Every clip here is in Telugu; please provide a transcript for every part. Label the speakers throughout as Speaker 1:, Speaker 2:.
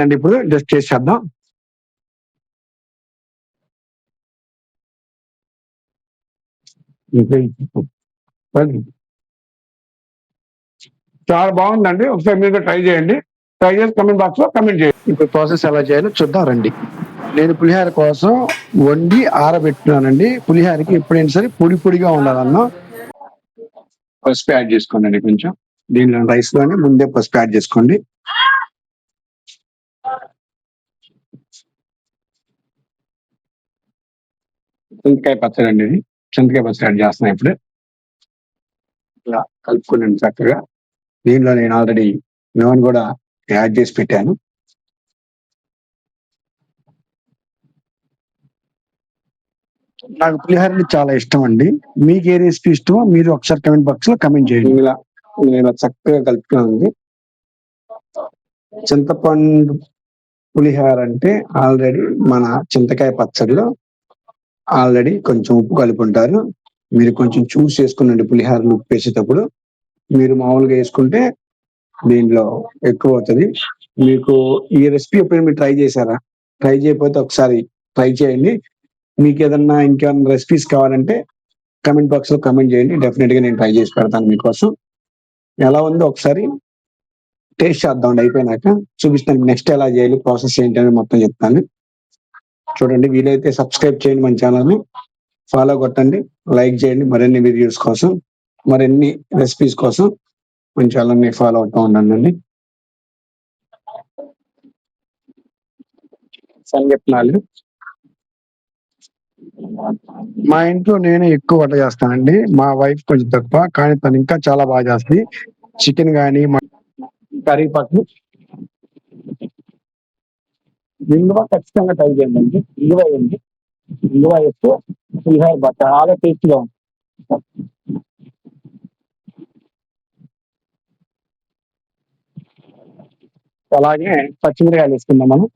Speaker 1: అండి ఇప్పుడు జస్ట్ చేసేద్దాం. చాలా బాగుందండి. ఒకసారి మీరు ట్రై చేయండి. ట్రై చేసి కమెంట్ బాక్స్ లో కమెంట్ చేయండి. ఇప్పుడు ప్రాసెస్ ఎలా చేయాలో చూద్దాం రండి. నేను పులిహార కోసం వండి ఆరబెట్టినానండి. పులిహారకి ఎప్పుడైనా సరే పొడి పొడిగా ఉండాలన్నా పసుపు యాడ్ చేసుకోండి కొంచెం. దీనిలో రైస్ లోనే ముందే పసుపు యాడ్ చేసుకోండి. చింతకాయ పచ్చడి అండి ఇది. చింతకాయ పచ్చడి యాడ్ చేస్తున్నాను ఇప్పుడు. ఇలా కలుపుకోండి చక్కగా. దీనిలో నేను ఆల్రెడీ నూనె కూడా యాడ్ చేసి పెట్టాను. నాకు పులిహోర చాలా ఇష్టం అండి. మీకు ఏ రెసిపీ ఇష్టమో మీరు ఒకసారి కమెంట్ బాక్స్ లో కమెంట్ చేయండి. ఇలా నేను చక్కగా కలుపుకున్నాను. చింతపండు పులిహోర అంటే ఆల్రెడీ మన చింతకాయ పచ్చడిలో ఆల్రెడీ కొంచెం ఉప్పు కలిపి ఉంటారు. మీరు కొంచెం చూస్ చేసుకునండి పులిహోరలు ఉప్పు వేసేటప్పుడు. మీరు మామూలుగా వేసుకుంటే దీంట్లో ఎక్కువ అవుతుంది. మీకు ఈ రెసిపీ ఎప్పుడైనా మీరు ట్రై చేశారా? ట్రై చేయకపోతే ఒకసారి ట్రై చేయండి. మీకు ఏదన్నా ఇంకేమన్నా రెసిపీస్ కావాలంటే కమెంట్ బాక్స్ లో కమెంట్ చేయండి. డెఫినెట్ గా నేను ట్రై చేసి పెడతాను మీకోసం. ఎలా ఉందో ఒకసారి టేస్ట్ చేద్దాం. అయిపోయినాక చూపిస్తాను నెక్స్ట్ ఎలా చేయాలి, ప్రాసెస్ ఏంటి అని మొత్తం చెప్తాను. చూడండి, వీలైతే సబ్స్క్రైబ్ చేయండి మన ఛానల్ని, ఫాలో కొట్టండి, లైక్ చేయండి. మరిన్ని వీడియోస్ కోసం, మరిన్ని రెసిపీస్ కోసం మన ఛానల్ని ఫాలో అవుతూ ఉండండి. సంగీత్నాలు మా ఇంట్లో నేనే ఎక్కువ వంట చేస్తానండి. మా వైఫ్ కొంచెం తక్కువ, కానీ తను ఇంకా చాలా బాగా చేస్తుంది. చికెన్ కానీ కర్రీపాకు ఇంగువ ఖచ్చితంగా ట్రై చేయండి. ఇంగువ వేయండి. ఇంగువ వేస్తే పులిహోర చాలా టేస్టీగా ఉంటుంది. అలాగే పచ్చిమిరకాయలు వేసుకుందాం మనం.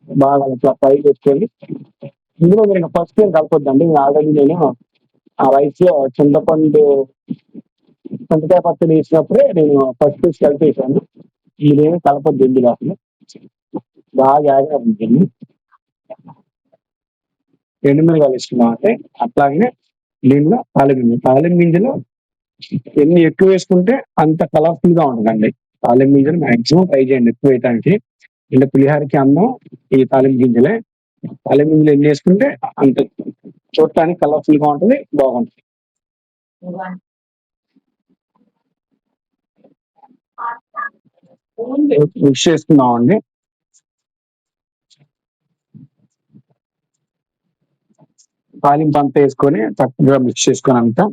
Speaker 1: బాగా ఇట్లా ఫ్రై చేసుకోండి. ఇందులో మీరు ఫస్ట్ ఏం కలపొద్దండి. ఆల్రెడీ నేను ఆ రైస్ లో చింతకాయ పచ్చడి వేసినప్పుడే నేను ఫస్ట్ కలిపేసాను. మీరేమి కలపొద్దు ఇందులో అసలు. బాగా ఉంటుంది. ఎండుమిరగాయలు వేసుకున్నాం అంటే అట్లాగే దీనిలో తాలింపు గింజలు ఎన్ని ఎక్కువ వేసుకుంటే అంత కలర్ఫుల్ గా ఉంటుందండి. తాలింపు గింజలు మాక్సిమం ట్రై చేయండి ఎక్కువ వేయడానికి. అంటే పులిహారకి అన్నం ఈ తాలింపు గింజలే. తాలింపు గింజలు ఎన్ని వేసుకుంటే అంత చూడటానికి కలర్ఫుల్ గా ఉంటుంది, బాగుంటుంది. మిక్స్ చేసుకున్నామండి. తాలింపు అంతా వేసుకొని చక్కగా మిక్స్ చేసుకొని అంతా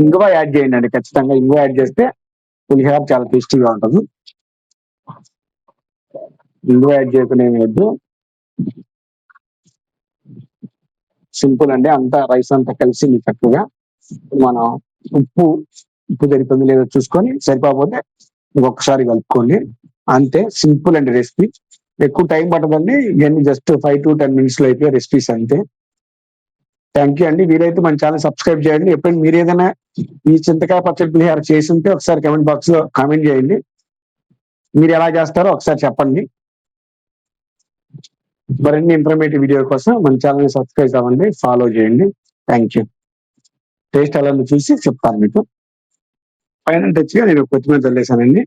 Speaker 1: ఇంగువ యాడ్ చేయండి అండి. ఖచ్చితంగా ఇంగువ యాడ్ చేస్తే పులిహోర చాలా టేస్టీగా ఉంటుంది. ఇంగువ యాడ్ చేయకుండా వద్దు. సింపుల్ అండి. అంతా రైస్ అంతా కలిసి చక్కగా మనం ఉప్పు సరిపోయింది లేదో చూసుకొని, సరిపోకపోతే ఇంకొకసారి కలుపుకోండి. అంతే, సింపుల్ అండి రెసిపీ. ఎక్కువ టైం పట్టదండి. ఇవన్నీ జస్ట్ 5 to 10 minutes లో అయిపోయే రెసిపీస్ అంతే. థ్యాంక్ యూ అండి. వీలైతే మన ఛానల్ సబ్స్క్రైబ్ చేయండి. ఎప్పుడైనా మీరు ఏదైనా ఈ చింతకాయ పచ్చడి పులిహోర చేసి ఉంటే ఒకసారి కమెంట్ బాక్స్ లో కామెంట్ చేయండి. మీరు ఎలా చేస్తారో ఒకసారి చెప్పండి. మరిన్ని ఇన్ఫర్మేటివ్ వీడియో కోసం మన ఛానల్ సబ్స్క్రైబ్ అవ్వండి, ఫాలో చేయండి. Thank you. టేస్ట్ ఎలా చూసి చెప్తాను మీకు. ఫైనల్ టచ్ గా నేను కొత్తిమీర చల్లేసానండి.